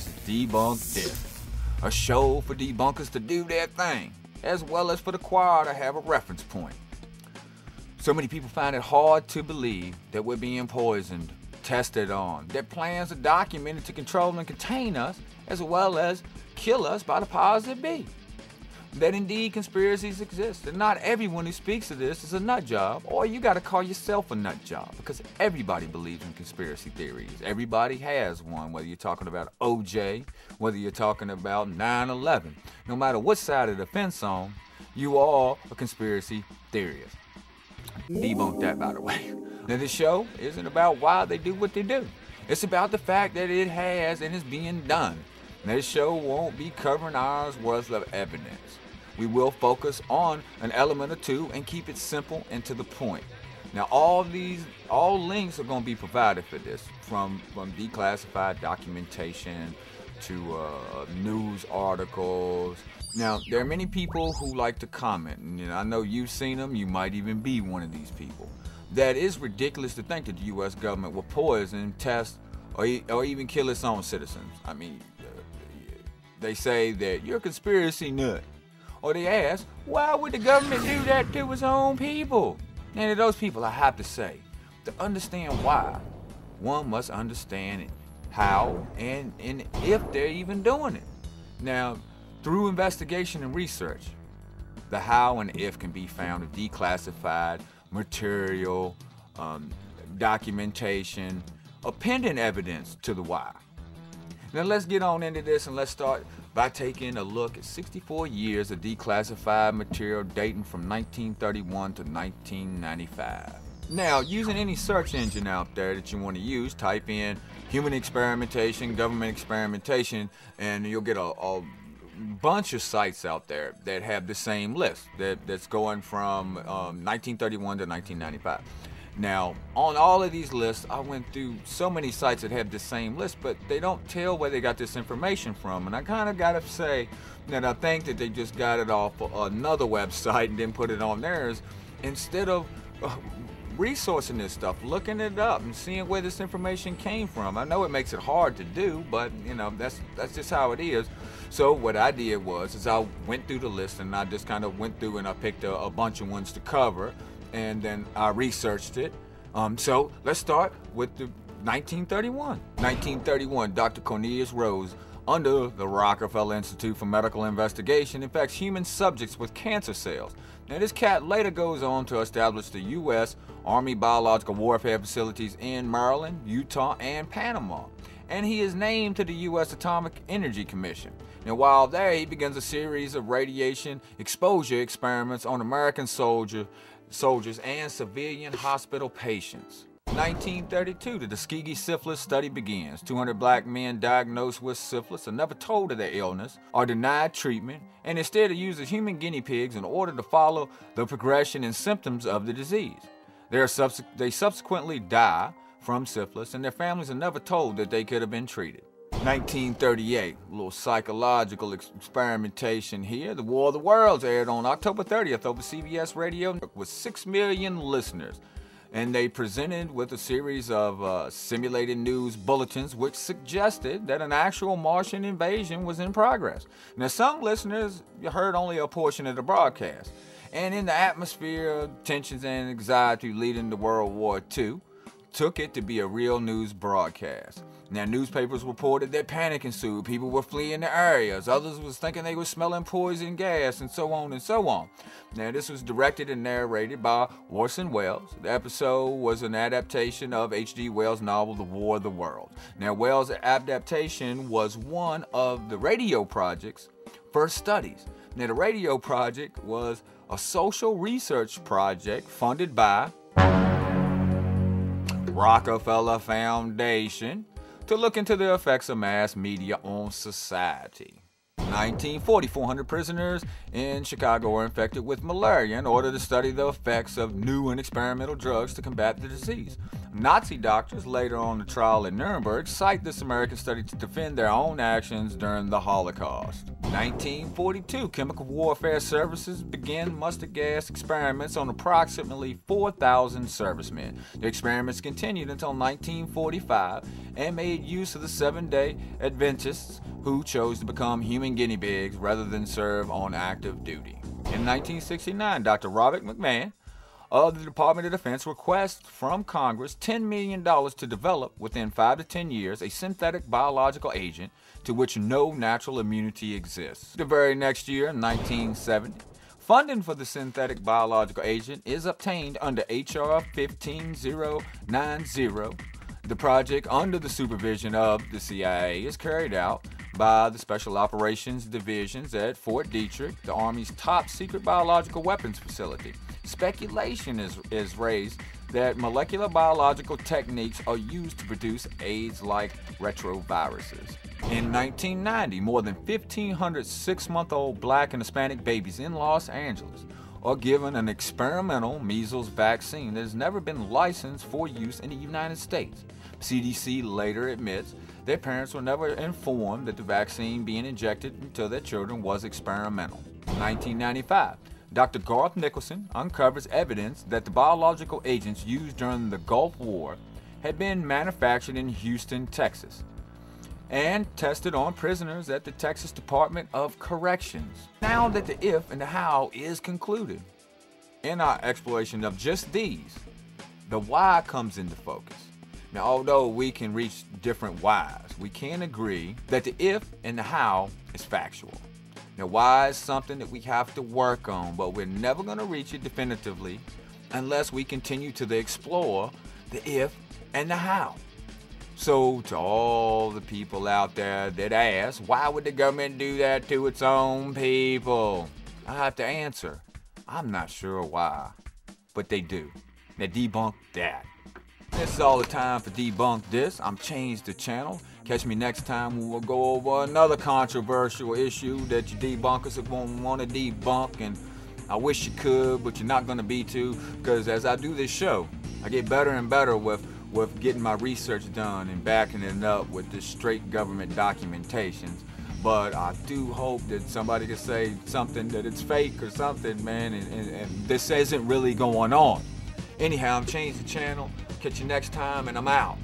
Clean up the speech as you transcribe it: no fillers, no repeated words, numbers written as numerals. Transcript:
is Debunk This, a show for debunkers to do their thing, as well as for the choir to have a reference point. So many people find it hard to believe that we're being poisoned, tested on, that plans are documented to control and contain us, as well as kill us by the powers that be. That indeed conspiracies exist, and not everyone who speaks of this is a nut job, or you gotta call yourself a nut job, because everybody believes in conspiracy theories. Everybody has one, whether you're talking about OJ, whether you're talking about 9/11. No matter what side of the fence on, you are a conspiracy theorist. Debunk that, by the way. Now, this show isn't about why they do what they do. It's about the fact that it has and is being done. Now, this show won't be covering hours worth of evidence. We will focus on an element or two and keep it simple and to the point. Now, all links are going to be provided for this, from declassified documentation to news articles. Now, there are many people who like to comment, and I know you've seen them, you might even be one of these people. That is ridiculous to think that the U.S. government will poison, test, or even kill its own citizens. I mean, they say that you're a conspiracy nut. Or they ask, why would the government do that to its own people? And to those people, I have to say, to understand why, one must understand how and if they're even doing it. Now, through investigation and research, the how and if can be found in declassified material, documentation, appending evidence to the why. Now let's get on into this, and let's start by taking a look at 64 years of declassified material dating from 1931 to 1995. Now, using any search engine out there that you want to use, type in Human Experimentation, Government Experimentation, and you'll get a bunch of sites out there that have the same list that's going from 1931 to 1995. Now, on all of these lists, I went through so many sites that have the same list, but they don't tell where they got this information from. And I kind of got to say that I think that they just got it off another website and then put it on theirs, instead of resourcing this stuff, looking it up and seeing where this information came from. I know it makes it hard to do, but you know, that's just how it is. So what I did was I went through the list, and I just kind of went through and I picked a bunch of ones to cover, and then I researched it. So let's start with the 1931. 1931, Dr. Cornelius Rose, under the Rockefeller Institute for Medical Investigation, infects human subjects with cancer cells. Now, this cat later goes on to establish the U.S. Army Biological Warfare facilities in Maryland, Utah, and Panama. And he is named to the U.S. Atomic Energy Commission. Now, while there, he begins a series of radiation exposure experiments on American soldiers and civilian hospital patients. 1932, the Tuskegee syphilis study begins. 200 black men diagnosed with syphilis are never told of their illness, are denied treatment, and instead are used as human guinea pigs in order to follow the progression and symptoms of the disease. They subsequently die from syphilis, and their families are never told that they could have been treated. 1938, a little psychological experimentation here. The War of the Worlds aired on October 30th over CBS Radio with 6 million listeners. And they presented with a series of simulated news bulletins which suggested that an actual Martian invasion was in progress. Now, some listeners heard only a portion of the broadcast. And in the atmosphere of tensions and anxiety leading to World War II, took it to be a real news broadcast. Now, newspapers reported that panic ensued. People were fleeing the areas. Others was thinking they were smelling poison gas, and so on and so on. Now, this was directed and narrated by Orson Welles. The episode was an adaptation of H.G. Wells' novel, The War of the Worlds. Now, Wells' adaptation was one of the radio project's first studies. Now, the radio project was a social research project funded by Rockefeller Foundation to look into the effects of mass media on society. 1940, 400 prisoners in Chicago were infected with malaria in order to study the effects of new and experimental drugs to combat the disease. Nazi doctors, later on the trial at Nuremberg, cite this American study to defend their own actions during the Holocaust. 1942, Chemical Warfare Services began mustard gas experiments on approximately 4,000 servicemen. The experiments continued until 1945 and made use of the Seventh-day Adventists who chose to become human guinea pigs rather than serve on active duty. In 1969, Dr. Robert McMahon of the Department of Defense requests from Congress $10 million to develop, within 5 to 10 years, a synthetic biological agent to which no natural immunity exists. The very next year, 1970, funding for the synthetic biological agent is obtained under H.R. 15090. The project, under the supervision of the CIA, is carried out by the Special Operations Divisions at Fort Detrick, the Army's top secret biological weapons facility. Speculation is raised that molecular biological techniques are used to produce AIDS-like retroviruses. In 1990, more than 1,500 6-month-old Black and Hispanic babies in Los Angeles are given an experimental measles vaccine that has never been licensed for use in the United States. CDC later admits their parents were never informed that the vaccine being injected into their children was experimental. 1995, Dr. Garth Nicholson uncovers evidence that the biological agents used during the Gulf War had been manufactured in Houston, Texas, and tested on prisoners at the Texas Department of Corrections. Now that the if and the how is concluded, in our exploration of just these, the why comes into focus. Now, although we can reach different whys, we can agree that the if and the how is factual. Now, why is something that we have to work on, but we're never going to reach it definitively unless we continue to explore the if and the how. So, to all the people out there that ask, why would the government do that to its own people? I have to answer, I'm not sure why, but they do. Now, debunk that. This is all the time for Debunk This. I'm ChangeDaChannel. Catch me next time when we'll go over another controversial issue that you debunkers are going to want to debunk. And I wish you could, but you're not going to be too, because as I do this show, I get better and better with getting my research done and backing it up with this straight government documentations. But I do hope that somebody can say something that it's fake or something, man, and this isn't really going on. Anyhow, I'm ChangeDaChannel. Catch you next time, and I'm out.